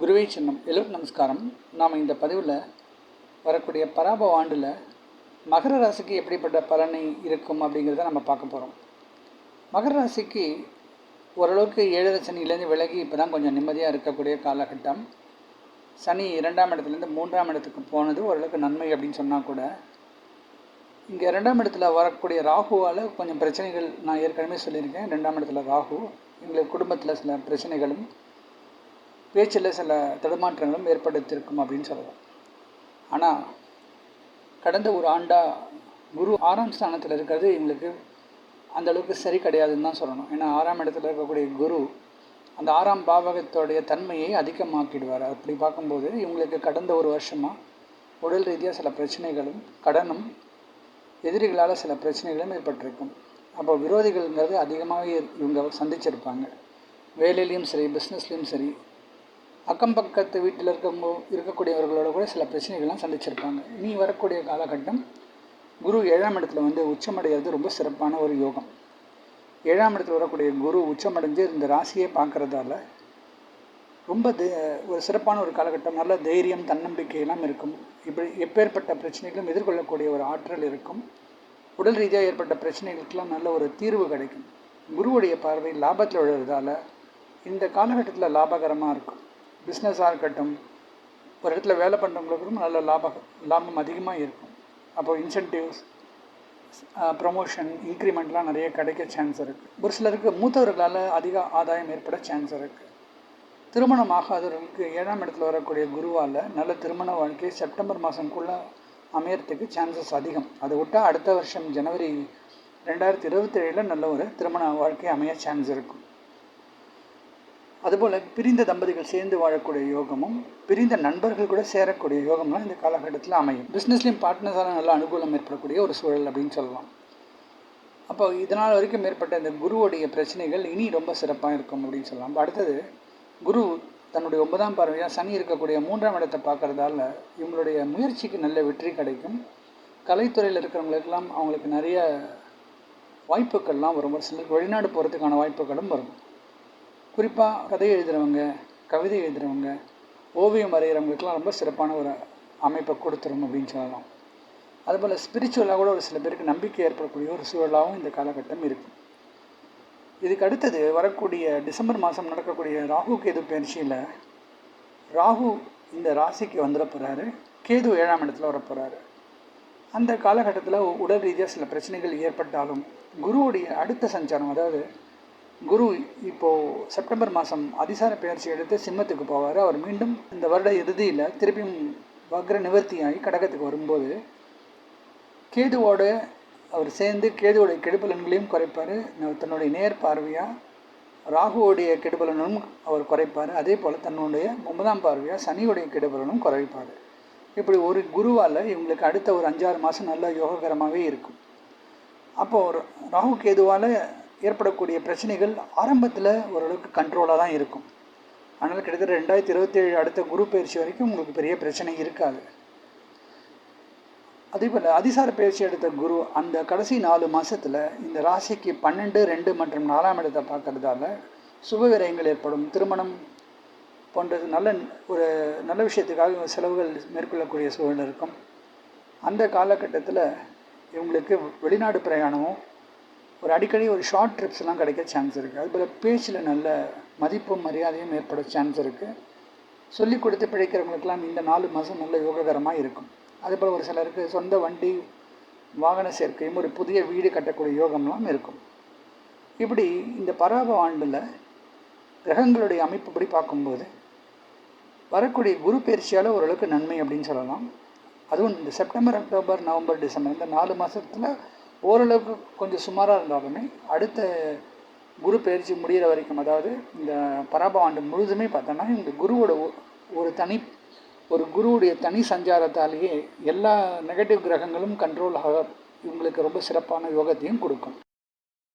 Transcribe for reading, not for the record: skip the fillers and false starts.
குருவே சின்னம். எல்லோருக்கும் நமஸ்காரம். நாம் இந்த பதிவில் வரக்கூடிய பராப ஆண்டில் மகர ராசிக்கு எப்படிப்பட்ட பலனை இருக்கும் அப்படிங்கிறத நம்ம பார்க்க போகிறோம். மகர ராசிக்கு ஓரளவுக்கு 7.5 சனியிலேருந்து விலகி இப்போ தான் கொஞ்சம் நிம்மதியாக இருக்கக்கூடிய காலகட்டம். சனி 2ஆம் இடத்துலேருந்து 3ஆம் இடத்துக்கு போனது ஓரளவுக்கு நன்மை அப்படின்னு சொன்னால் கூட, இங்கே 2ஆம் இடத்துல வரக்கூடிய ராகுவால் கொஞ்சம் பிரச்சனைகள் நான் ஏற்கனவே சொல்லியிருக்கேன். 2ஆம் இடத்துல ராகு எங்களுக்கு குடும்பத்தில் சில பிரச்சனைகளும் பேச்சில் சில தடுமாற்றங்களும் ஏற்படுத்தியிருக்கும் அப்படின்னு சொல்லலாம். ஆனால் கடந்த ஒரு ஆண்டாக குரு 6ஆம் ஸ்தானத்தில் இருக்கிறது எங்களுக்கு அந்தளவுக்கு சரி கிடையாதுன்னு தான் சொல்லணும். ஏன்னா 6ஆம் இடத்துல இருக்கக்கூடிய குரு அந்த 6ஆம் பாவகத்தோடைய தன்மையை அதிகமாக்கிடுவார். அப்படி பார்க்கும்போது இவங்களுக்கு கடந்த ஒரு வருஷமாக உடல் ரீதியாக சில பிரச்சனைகளும் கடனும் எதிரிகளால் சில பிரச்சனைகளும் ஏற்பட்டிருக்கும். அப்போ விரோதிகள்ங்கிறது அதிகமாகவே இவங்க சந்திச்சிருப்பாங்க. வேலையிலையும் சரி, பிஸ்னஸ்லேயும் சரி, அக்கம் பக்கத்து வீட்டில் இருக்கக்கூடியவர்களோட கூட சில பிரச்சனைகள்லாம் சந்திச்சிருப்பாங்க. இனி வரக்கூடிய காலகட்டம் குரு 7ஆம் இடத்துல உச்சமடைகிறது ரொம்ப சிறப்பான ஒரு யோகம். 7ஆம் இடத்துல வரக்கூடிய குரு உச்சமடைஞ்சு இந்த ராசியை பார்க்குறதால ரொம்ப ஒரு சிறப்பான ஒரு காலகட்டம். நல்ல தைரியம், தன்னம்பிக்கையெல்லாம் இருக்கும். இப்படி எப்பேற்பட்ட பிரச்சனைகளும் எதிர்கொள்ளக்கூடிய ஒரு ஆற்றல் இருக்கும். உடல் ரீதியாக ஏற்பட்ட பிரச்சனைகளுக்கெல்லாம் நல்ல ஒரு தீர்வு கிடைக்கும். குருவுடைய பார்வை லாபத்தில் விழுறதால இந்த காலகட்டத்தில் லாபகரமாக இருக்கும். பிஸ்னஸாக இருக்கட்டும், ஒரு இடத்துல வேலை பண்ணுறவங்களுக்கும் நல்ல லாபம் அதிகமாக இருக்கும். அப்போது இன்சென்டிவ்ஸ், ப்ரொமோஷன், இன்க்ரிமெண்ட்லாம் நிறைய கிடைக்க சான்ஸ் இருக்குது. ஒரு சிலருக்கு மூத்தவர்களால் அதிக ஆதாயம் ஏற்பட சான்ஸ் இருக்குது. திருமணம் ஆகாதவர்களுக்கு 7ஆம் இடத்துல வரக்கூடிய குருவால் நல்ல திருமண வாழ்க்கை செப்டம்பர் மாதம்குள்ளே அமையறதுக்கு சான்சஸ் அதிகம். அதை விட்டால் அடுத்த வருஷம் ஜனவரி 2027 நல்ல ஒரு திருமண வாழ்க்கை அமைய சான்ஸ் இருக்கும். அதுபோல் பிரிந்த தம்பதிகள் சேர்ந்து வாழக்கூடிய யோகமும், பிரிந்த நண்பர்கள் கூட சேரக்கூடிய யோகம்லாம் இந்த காலகட்டத்தில் அமையும். பிஸ்னஸ்லேயும் பார்ட்னர்ஸால் நல்ல அனுகூலம் ஏற்படக்கூடிய ஒரு சூழல் அப்படின்னு சொல்லலாம். அப்போ இதனால் வரைக்கும் ஏற்பட்ட இந்த குருவுடைய பிரச்சனைகள் இனி ரொம்ப சிறப்பாக இருக்கும் அப்படின்னு சொல்லலாம். அடுத்தது குரு தன்னுடைய 9ஆம் பார்வையாக சனி இருக்கக்கூடிய 3ஆம் இடத்தை பார்க்குறதால இவங்களுடைய முயற்சிக்கு நல்ல வெற்றி கிடைக்கும். கலைத்துறையில் இருக்கிறவங்களுக்கெல்லாம் அவங்களுக்கு நிறைய வாய்ப்புகள்லாம் வரும். ஒரு சிலருக்கு வெளிநாடு போகிறதுக்கான வாய்ப்புகளும் வரும். குறிப்பாக கதை எழுதுகிறவங்க, கவிதை எழுதுகிறவங்க, ஓவியம் வரைகிறவங்களுக்கெல்லாம் ரொம்ப சிறப்பான ஒரு அமைப்பை கொடுத்துரும் அப்படின்னு சொல்லலாம். அதுபோல் ஸ்பிரிச்சுவலாக கூட ஒரு சில பேருக்கு நம்பிக்கை ஏற்படக்கூடிய ஒரு சூழலாகவும் இந்த காலகட்டம் இருக்கும். இதுக்கு அடுத்தது வரக்கூடிய டிசம்பர் மாதம் நடக்கக்கூடிய ராகு கேது பயிற்சியில் ராகு இந்த ராசிக்கு வந்துட போகிறாரு. கேது 7ஆம் இடத்துல வரப்போகிறாரு. அந்த காலகட்டத்தில் உடல் ரீதியாக சில பிரச்சனைகள் ஏற்பட்டாலும் குருவுடைய அடுத்த சஞ்சாரம், அதாவது குரு இப்போது செப்டம்பர் மாதம் அதிசார பயிற்சி எடுத்து சிம்மத்துக்கு போவார். அவர் மீண்டும் இந்த வருட இறுதியில் திருப்பியும் வக்ர நிவர்த்தியாகி கடகத்துக்கு வரும்போது கேதுவோடு அவர் சேர்ந்து கேதுவோடைய கெடுபலன்களையும் குறைப்பார். தன்னுடைய நேர் பார்வையாக ராகுவோடைய கெடுபலனும் அவர் குறைப்பார். அதே போல் தன்னுடைய 9ஆம் பார்வையாக சனியுடைய கெடுபலனும் குறைப்பார். இப்படி ஒரு குருவால் இவங்களுக்கு அடுத்த ஒரு 5-6 மாதம் நல்ல யோககரமாகவே இருக்கும். அப்போது ராகு கேதுவால் ஏற்படக்கூடிய பிரச்சனைகள் ஆரம்பத்தில் ஓரளவுக்கு கண்ட்ரோலாக தான் இருக்கும். அதனால் கிட்டத்தட்ட 2027 அடுத்த குரு பயிற்சி வரைக்கும் உங்களுக்கு பெரிய பிரச்சனை இருக்காது. அதே போல் அதிசார பயிற்சி எடுத்த குரு அந்த கடைசி 4 மாதத்தில் இந்த ராசிக்கு 12, 2 மற்றும் 4ஆம் இடத்தை பார்க்கறதால சுப விரயங்கள் ஏற்படும். திருமணம் போன்ற நல்ல விஷயத்துக்காக செலவுகள் மேற்கொள்ளக்கூடிய சூழல் இருக்கும். அந்த காலகட்டத்தில் இவங்களுக்கு வெளிநாடு பிரயாணமும் ஒரு அடிக்கடி ஒரு ஷார்ட் ட்ரிப்ஸ்லாம் கிடைக்க சான்ஸ் இருக்குது. அதுபோல் பேச்சில் நல்ல மதிப்பும் மரியாதையும் ஏற்பட சான்ஸ் இருக்குது. சொல்லிக் கொடுத்து பிழைக்கிறவங்களுக்கெல்லாம் இந்த 4 மாதம் நல்ல யோககரமாக இருக்கும். அதுபோல் ஒரு சிலருக்கு சொந்த வண்டி வாகன சேர்க்கையும் ஒரு புதிய வீடு கட்டக்கூடிய யோகம்லாம் இருக்கும். இப்படி இந்த பராப ஆண்டில் கிரகங்களுடைய அமைப்புப்படி பார்க்கும்போது வரக்கூடிய குரு பயிற்சியால் ஓரளவுக்கு நன்மை அப்படின்னு சொல்லலாம். அதுவும் இந்த செப்டம்பர், அக்டோபர், நவம்பர், டிசம்பர் இந்த 4 மாதத்தில் ஓரளவுக்கு கொஞ்சம் சுமாராக இருந்தாலுமே அடுத்த குரு பயிற்சி முடிகிற வரைக்கும், அதாவது இந்த பராப ஆண்டு முழுதுமே பார்த்தோன்னா இந்த குருவோட ஒரு குருவுடைய தனி சஞ்சாரத்தாலேயே எல்லா நெகட்டிவ் கிரகங்களும் கண்ட்ரோல் ஆக இவங்களுக்கு ரொம்ப சிறப்பான யோகத்தையும் கொடுக்கும்.